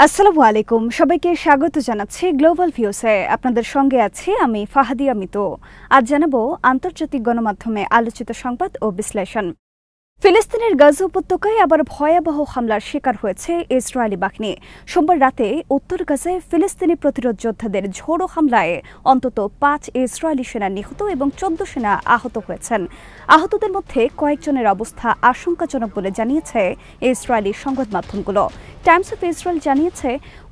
আসসালামু আলাইকুম, সবাইকে স্বাগত জানাচ্ছি গ্লোবাল ভিউসে। আপনাদের সঙ্গে আছি আমি ফাহাদিয়া মিতু। আজ জানাবো আন্তর্জাতিক গণমাধ্যমে আলোচিত সংবাদ ও বিশ্লেষণ। ফিলিস্তিনের গাজা উপত্যকায় আবার ভয়াবহ হামলার শিকার হয়েছে ইসরায়েলি বাহিনী। সোমবার রাতে উত্তর গাজায় ফিলিস্তিনি প্রতিরোধ যোদ্ধাদের ঝোড়ো হামলায় অন্তত ৫ ইসরায়েলি সেনা নিহত এবং ১৪ সেনা আহত হয়েছেন। আহতদের মধ্যে কয়েকজনের অবস্থা আশঙ্কাজনক বলে জানিয়েছে ইসরায়েলি সংবাদ মাধ্যমগুলো। টাইমস অফ ইসরায়েল জানিয়েছে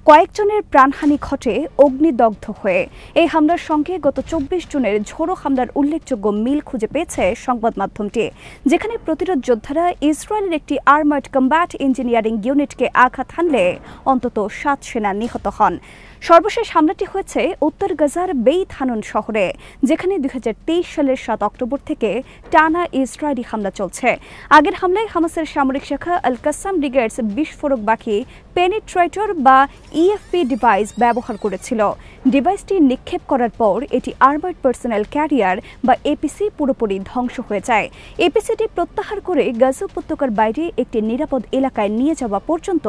কয়েকজনের প্রাণহানি ঘটে অগ্নিদগ্ধ হয়ে। এই হামলার সঙ্গে গত ২৪ জুনের ঝোড়ো হামলার উল্লেখযোগ্য মিল খুঁজে পেয়েছে সংবাদ মাধ্যমটি, যেখানে প্রতিরোধ যোদ্ধারা ইসরায়েলের একটি আর্মার্ড কম্ব্যাট ইঞ্জিনিয়ারিং ইউনিটকে আঘাত হানলে অন্তত ৭ সেনা নিহত হন। সর্বশেষ হামলাটি হয়েছে উত্তর গাজার বেইত হানুন শহরে, যেখানে ২০২৩ সালের ৭ অক্টোবর থেকে টানা ইসরায়েলি হামলা চলছে। আগের হামলায় হামাসের সামরিক শাখা আল কাসাম ব্রিগেডস বিস্ফোরকবাহী পেনিট্রেটর বা ইএফপি ডিভাইস ব্যবহার করেছিল। ডিভাইসটি নিক্ষেপ করার পর এটি আর্মার্ড পার্সোনেল ক্যারিয়ার বা এপিসি পুরোপুরি ধ্বংস হয়ে যায়। এপিসিটি প্রত্যাহার করে গাজা উপত্যকার বাইরে একটি নিরাপদ এলাকায় নিয়ে যাওয়া পর্যন্ত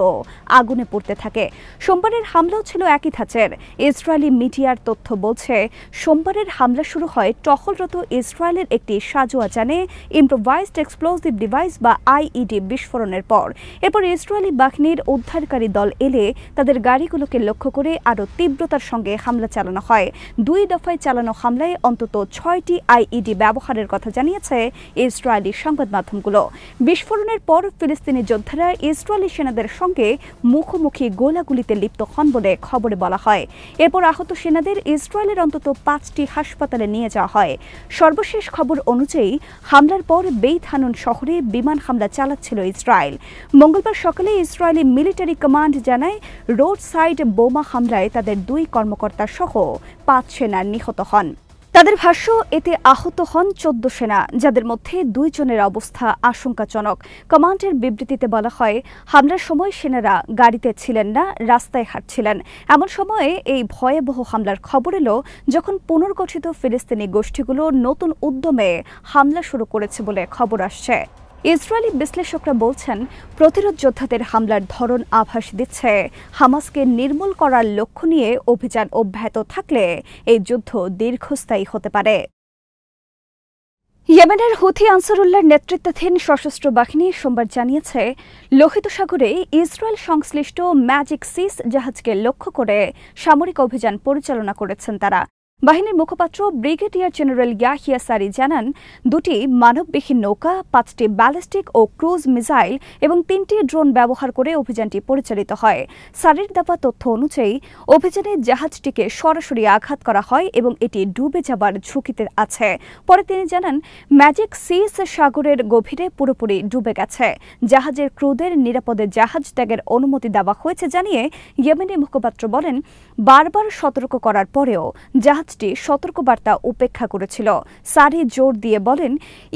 আগুনে পড়তে থাকে। সোমবারের হামলাও ছিল একই ধাঁচের। ইসরায়েলি মিডিয়ার তথ্য বলছে, সোমবারের হামলা শুরু হয় টহলরত ইসরায়েলের একটি সাজোয়া যানে ইম্প্রোভাইজড এক্সপ্লোসিভ ডিভাইস বা আইইডি বিস্ফোরণের পর। এরপর ইসরায়েলি বাহিনীর উদ্ধারকারী দল এলে তাদের গাড়িগুলোকে লক্ষ্য করে আরও তীব্রতার সঙ্গে হামলা চালানো হয়। ২ দফায় চালানো হামলায় অন্তত ৬টি আইইডি ব্যবহারের কথা জানিয়েছে ইসরায়েলি সংবাদ মাধ্যমগুলো। বিস্ফোরণের পর ফিলিস্তিনি যোদ্ধারা ইসরায়েলি সেনাদের সঙ্গে মুখোমুখি গোলাগুলিতে লিপ্ত হন বলে খবরে বলা হয়। এরপর আহত সেনাদের ইসরায়েলের অন্তত ৫টি হাসপাতালে নিয়ে যাওয়া হয়। সর্বশেষ খবর অনুযায়ী হামলার পর বেইত হানুন শহরে বিমান হামলা চালাচ্ছিল ইসরায়েল। মঙ্গলবার সকালে ইসরায়েলি মিলিটারি কমান্ড জানায়, রোড সাইড বোমা হামলায় তাদের ২ কর্মকর্তা সহ ৫ সেনা নিহত হন। তাদের ভাষ্য, এতে আহত হন ১৪ সেনা, যাদের মধ্যে ২ জনের অবস্থা আশঙ্কাজনক। কমান্ডের বিবৃতিতে বলা হয়, হামলার সময় সেনারা গাড়িতে ছিলেন না, রাস্তায় হাঁটছিলেন। এমন সময়ে এই ভয়াবহ হামলার খবর এলো যখন পুনর্গঠিত ফিলিস্তিনি গোষ্ঠীগুলো নতুন উদ্যমে হামলা শুরু করেছে বলে খবর আসছে। ইসরায়েলি বিশ্লেষকরা বলছেন, প্রতিরোধ যোদ্ধাদের হামলার ধরন আভাস দিচ্ছে হামাসকে নির্মূল করার লক্ষ্য নিয়ে অভিযান অব্যাহত থাকলে এই যুদ্ধ দীর্ঘস্থায়ী হতে পারে। ইয়েমেনের হুথি আনসারুল্লাহর নেতৃত্বাধীন সশস্ত্র বাহিনী সোমবার জানিয়েছে, লোহিত সাগরে ইসরায়েল সংশ্লিষ্ট ম্যাজিক সিস জাহাজকে লক্ষ্য করে সামরিক অভিযান পরিচালনা করেছেন তারা। বাহিনীর মুখপাত্র ব্রিগেডিয়ার জেনারেল ইয়াহিয়া সারি জানান, ২টি মানববিহীন নৌকা, ৫টি ব্যালিস্টিক ও ক্রুজ মিসাইল এবং ৩টি ড্রোন ব্যবহার করে অভিযানটি পরিচালিত হয়। সারির দেওয়া তথ্য অনুযায়ী অভিযানে জাহাজটিকে সরাসরি আঘাত করা হয় এবং এটি ডুবে যাবার ঝুঁকিতে আছে। পরে তিনি জানান, ম্যাজিক সিস সাগরের গভীরে পুরোপুরি ডুবে গেছে। জাহাজের ক্রুদের নিরাপদে জাহাজ ত্যাগের অনুমতি দেওয়া হয়েছে জানিয়ে ইয়েমেনি মুখপাত্র বলেন, বারবার সতর্ক করার পরেও জাহাজ সতর্কবার্তা উপেক্ষা করেছিল। সারি জোর দিয়ে বলেন,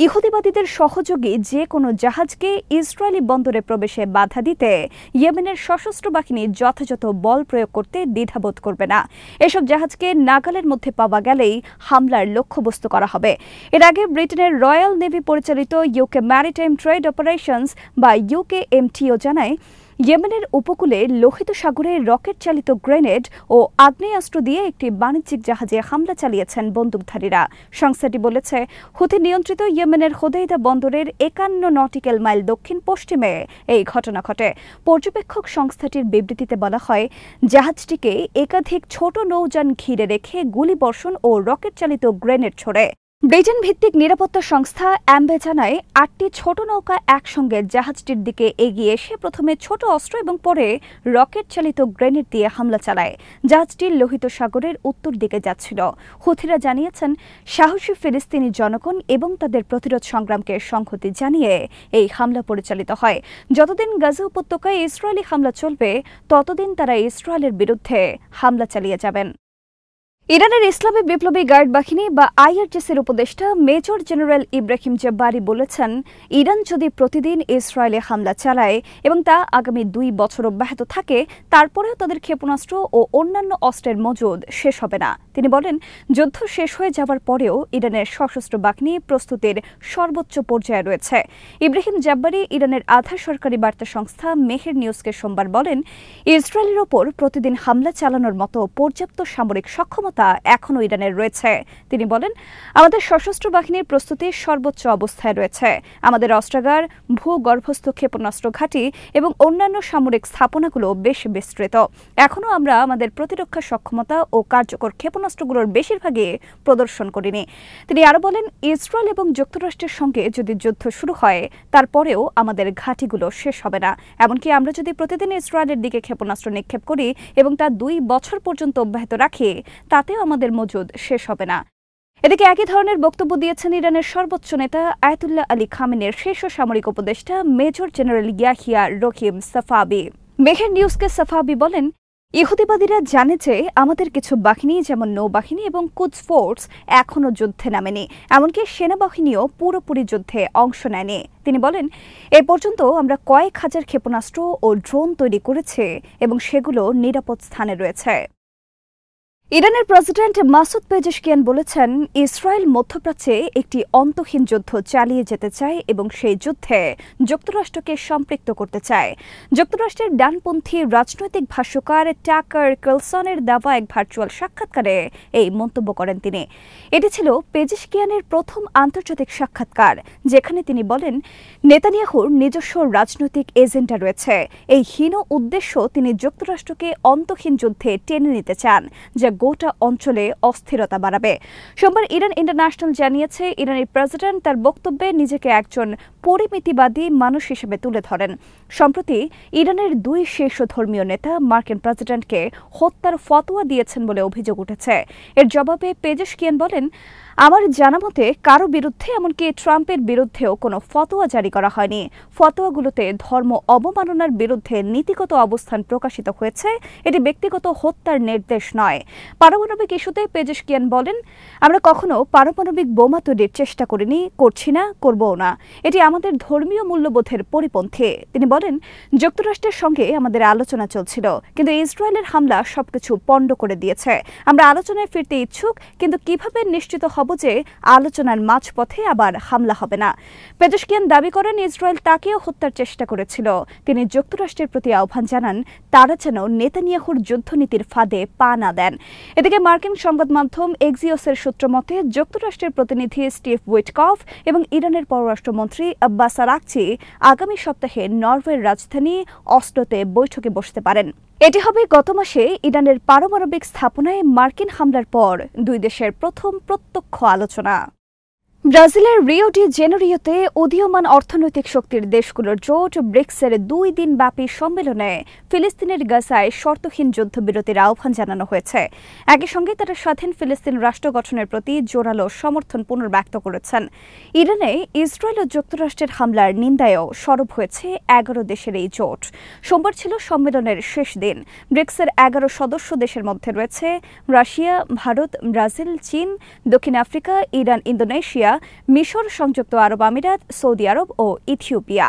ইহুদিবাদীদের সহযোগী যে কোনো জাহাজকে ইসরায়েলি বন্দরে প্রবেশে বাধা দিতে ইয়েমেনের সশস্ত্র বাহিনী যথাযথ বল প্রয়োগ করতে দ্বিধাবোধ করবে না। এসব জাহাজকে নাগালের মধ্যে পাওয়া গেলেই হামলার লক্ষ্যবস্তু করা হবে। এর আগে ব্রিটেনের রয়্যাল নেভি পরিচালিত ইউকে ম্যারিটাইম ট্রেড অপারেশনস বা ইউকেএমটিও জানায়, ইয়েমেনের উপকূলে লোহিত সাগরে রকেট চালিত গ্রেনেড ও আগ্নেয়াস্ত্র দিয়ে একটি বাণিজ্যিক জাহাজে হামলা চালিয়েছেন বন্দুকধারীরা। সংস্থাটি বলেছে, হুথি নিয়ন্ত্রিত ইয়েমেনের হোদেইদা বন্দরের ৫১ নটিক্যাল মাইল দক্ষিণ পশ্চিমে এই ঘটনা ঘটে। পর্যবেক্ষক সংস্থাটির বিবৃতিতে বলা হয়, জাহাজটিকে একাধিক ছোট নৌযান ঘিরে রেখে গুলিবর্ষণ ও রকেট চালিত গ্রেনেড ছোড়ে। ব্রিটেন ভিত্তিক নিরাপত্তা সংস্থা অ্যাম্বে জানায়, ৮টি ছোট নৌকা একসঙ্গে জাহাজটির দিকে এগিয়ে এসে প্রথমে ছোট অস্ত্র এবং পরে রকেট চালিত গ্রেনেড দিয়ে হামলা চালায়। জাহাজটি লোহিত সাগরের উত্তর দিকে যাচ্ছিল। হুথিরা জানিয়েছেন, সাহসী ফিলিস্তিনি জনগণ এবং তাদের প্রতিরোধ সংগ্রামকে সংহতি জানিয়ে এই হামলা পরিচালিত হয়। যতদিন গাজা উপত্যকায় ইসরায়েলি হামলা চলবে, ততদিন তারা ইসরায়েলের বিরুদ্ধে হামলা চালিয়ে যাবেন। ইরানের ইসলামী বিপ্লবী গার্ড বাহিনী বা আইআরজিসির উপদেষ্টা মেজর জেনারেল ইব্রাহিম জাব্বারি বলেছেন, ইরান যদি প্রতিদিন ইসরায়েলে হামলা চালায় এবং তা আগামী 2 বছর অব্যাহত থাকে, তারপরেও তাদের ক্ষেপণাস্ত্র ও অন্যান্য অস্ত্রের মজুদ শেষ হবে না। তিনি বলেন, যুদ্ধ শেষ হয়ে যাওয়ার পরেও ইরানের সশস্ত্র বাহিনী প্রস্তুতির সর্বোচ্চ পর্যায়ে রয়েছে। ইব্রাহিম জাব্বারি ইরানের আধা সরকারি বার্তা সংস্থা মেহের নিউজকে সোমবার বলেন, ইসরায়েলের ওপর প্রতিদিন হামলা চালানোর মতো পর্যাপ্ত সামরিক সক্ষমতা এখনও ইরানের রয়েছে। তিনি বলেন, আমাদের সশস্ত্র বাহিনীর প্রস্তুতি সর্বোচ্চ অবস্থায় রয়েছে। আমাদের অস্ত্রাগার, ভূগর্ভস্থ ক্ষেপণাস্ত্র ঘাঁটি এবং অন্যান্য সামরিক স্থাপনাগুলো বেশ বিস্তৃত। এখনও আমরা আমাদের প্রতিরক্ষা সক্ষমতা ও কার্যকর ক্ষেপণাস্ত্রগুলোর বেশিরভাগই প্রদর্শন করিনি। তিনি আরও বলেন, ইসরায়েল এবং যুক্তরাষ্ট্রের সঙ্গে যদি যুদ্ধ শুরু হয়, তারপরেও আমাদের ঘাঁটিগুলো শেষ হবে না। এমনকি আমরা যদি প্রতিদিন ইসরায়েলের দিকে ক্ষেপণাস্ত্র নিক্ষেপ করি এবং তা 2 বছর পর্যন্ত অব্যাহত রাখি, তাতেও আমাদের মজুদ শেষ হবে না। এদিকে একই ধরনের বক্তব্য দিয়েছেন ইরানের সর্বোচ্চ নেতা আয়াতুল্লাহ আলী খামেনির শীর্ষ সামরিক উপদেষ্টা মেজর জেনারেল ইয়াহিয়া রহিম সাফাবি। মেহের নিউজকে সাফাবি বলেন, ইহুদিবাদীরা জানে যে আমাদের কিছু বাহিনী যেমন নৌবাহিনী এবং কুদস ফোর্স এখনও যুদ্ধে নামেনি, এমনকি সেনাবাহিনীও পুরোপুরি যুদ্ধে অংশ নেয়নি। তিনি বলেন, এ পর্যন্ত আমরা কয়েক হাজার ক্ষেপণাস্ত্র ও ড্রোন তৈরি করেছি এবং সেগুলো নিরাপদ স্থানে রয়েছে। ইরানের প্রেসিডেন্ট মাসুদ পেজেশকিয়ান বলেছেন, ইসরায়েল মধ্যপ্রাচ্যে একটি অন্তহীন যুদ্ধ চালিয়ে যেতে চায় এবং সেই যুদ্ধে যুক্তরাষ্ট্রকে সম্পৃক্ত করতে চায়। যুক্তরাষ্ট্রের ডানপন্থী রাজনৈতিক ভাষ্যকার টাকার কার্লসনের দেওয়া এক ভার্চুয়াল সাক্ষাৎকারে এই মন্তব্য করেন তিনি। এটি ছিল পেজেশকিয়ানের প্রথম আন্তর্জাতিক সাক্ষাৎকার, যেখানে তিনি বলেন, নেতানিয়াহুর নিজস্ব রাজনৈতিক এজেন্ডা রয়েছে। এই হীন উদ্দেশ্য তিনি যুক্তরাষ্ট্রকে অন্তহীন যুদ্ধে টেনে নিতে চান, যা গোটা অঞ্চলে অস্থিরতা বাড়াবে। সোমবার ইরান ইন্টারন্যাশনাল জানিয়েছে, ইরানের প্রেসিডেন্ট তার বক্তব্যে নিজেকে একজন পরিমিতিবাদী মানুষ হিসেবে তুলে ধরেন। সম্প্রতি ইরানের 2 শীর্ষ ধর্মীয় নেতা মার্কিন প্রেসিডেন্টকে হত্যার ফতোয়া দিয়েছেন বলে অভিযোগ উঠেছে। এর জবাবে পেজেশকিয়ান বলেন, আমার জানামতে কারো বিরুদ্ধে, এমনকি ট্রাম্পের বিরুদ্ধেও কোনো ফতোয়া জারি করা হয়নি। ফতোয়াগুলোতে ধর্ম অবমাননার বিরুদ্ধে নীতিগত অবস্থান প্রকাশিত হয়েছে। এটি ব্যক্তিগত হত্যার নির্দেশ নয়। পারমাণবিক ইস্যুতে পেজেশকিয়ান বলেন, আমরা কখনো পারমাণবিক বোমা তৈরির চেষ্টা করিনি, করছি না, করবও না। এটি আমাদের ধর্মীয় মূল্যবোধের পরিপন্থী। তিনি বলেন, যুক্তরাষ্ট্রের সঙ্গে আমাদের আলোচনা চলছিল, কিন্তু ইসরায়েলের হামলা সবকিছু পণ্ড করে দিয়েছে। আমরা আলোচনায় ফিরতে ইচ্ছুক, কিন্তু কিভাবে নিশ্চিত হব যে আলোচনার মাঝপথে আবার হামলা হবে না? পেজেশকিয়ান দাবি করেন, ইসরায়েল তাকেও হত্যার চেষ্টা করেছিল। তিনি যুক্তরাষ্ট্রের প্রতি আহ্বান জানান, তারা যেন নেতানিয়াহুর যুদ্ধনীতির ফাঁদে পা না দেন। এদিকে মার্কিন সংবাদ মাধ্যম এক্সিওসের সূত্র মতে, যুক্তরাষ্ট্রের প্রতিনিধি স্টিভ উইটকফ এবং ইরানের পররাষ্ট্রমন্ত্রী আব্বাস আরাকচি আগামী সপ্তাহে নরওয়ের রাজধানী অসলোতে বৈঠকে বসতে পারেন। এটি হবে গত মাসে ইরানের পারমাণবিক স্থাপনায় মার্কিন হামলার পর 2 দেশের প্রথম প্রত্যক্ষ আলোচনা। ব্রাজিলের রিও ডি জেনেরিওতে উদীয়মান অর্থনৈতিক শক্তির দেশগুলোর জোট ব্রিক্সের 2 দিনব্যাপী সম্মেলনে ফিলিস্তিনের গাজায় শর্তহীন যুদ্ধবিরতির আহ্বান জানানো হয়েছে। একই সঙ্গে তারা স্বাধীন ফিলিস্তিন রাষ্ট্র গঠনের প্রতি জোরালো সমর্থন পুনর্ব্যক্ত করেছেন। ইরানে ইসরায়েল ও যুক্তরাষ্ট্রের হামলার নিন্দায়ও সরব হয়েছে 11 দেশের এই জোট। সোমবার ছিল সম্মেলনের শেষ দিন। ব্রিক্সের 11 সদস্য দেশের মধ্যে রয়েছে রাশিয়া, ভারত, ব্রাজিল, চীন, দক্ষিণ আফ্রিকা, ইরান, ইন্দোনেশিয়া, মিশর, সংযুক্ত আরব আমিরাত, সৌদি আরব ও ইথিওপিয়া।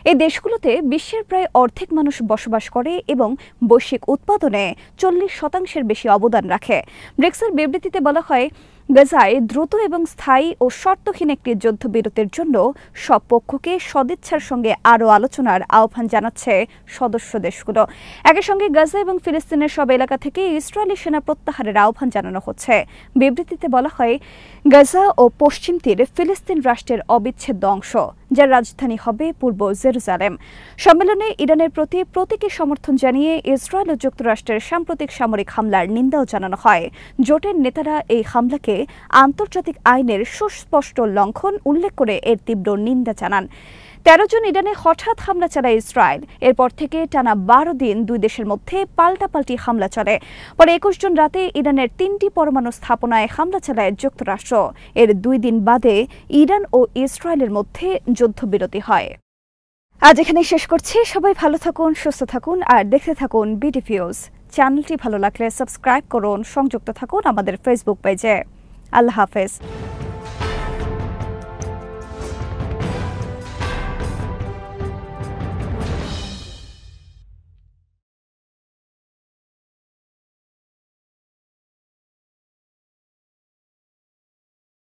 এই দেশগুলোতে বিশ্বের প্রায় অর্ধেক মানুষ বসবাস করে এবং বৈশ্বিক উৎপাদনে 40% বেশি অবদান রাখে। ব্রিক্সের বিবৃতিতে বলা হয়, গাজায় দ্রুত এবং স্থায়ী ও শর্তহীন একটি যুদ্ধবিরতির জন্য সব পক্ষকে সদিচ্ছার সঙ্গে আরও আলোচনার আহ্বান জানাচ্ছে সদস্য দেশগুলো। একই সঙ্গে গাজা এবং ফিলিস্তিনের সব এলাকা থেকে ইসরায়েলি সেনা প্রত্যাহারের আহ্বান জানানো হচ্ছে। বিবৃতিতে বলা হয়, গাজা ও পশ্চিম তীর ফিলিস্তিন রাষ্ট্রের অবিচ্ছেদ্য অংশ, যার রাজধানী হবে পূর্ব জেরুজালেম। সম্মেলনে ইরানের প্রতি প্রতীকী সমর্থন জানিয়ে ইসরায়েল ও যুক্তরাষ্ট্রের সাম্প্রতিক সামরিক হামলার নিন্দাও জানানো হয়। জোটের নেতারা এই হামলাকে আন্তর্জাতিক আইনের সুস্পষ্ট লঙ্ঘন উল্লেখ করে এর তীব্র নিন্দা জানান। 13 জন ইরানে হঠাৎ হামলা চালায় ইসরায়েল। এরপর থেকে টানা 12 দিন 2 দেশের মধ্যে পাল্টাপাল্টি হামলা চলে। পরে 21 জন রাতে ইরানের 3টি পরমাণু স্থাপনায় হামলা চালায় যুক্তরাষ্ট্র। এর 2 দিন বাদে ইরান ও ইসরায়েলের মধ্যে যুদ্ধবিরতি হয়। আজ এখানে শেষ করছি। সবাই ভালো থাকুন, সুস্থ থাকুন আর দেখতে থাকুন বিডি ভিউজ। চ্যানেলটি ভালো লাগলে সাবস্ক্রাইব করুন, সংযুক্ত থাকুন আমাদের ফেসবুক পেজে। আল্লাহ হাফেজ।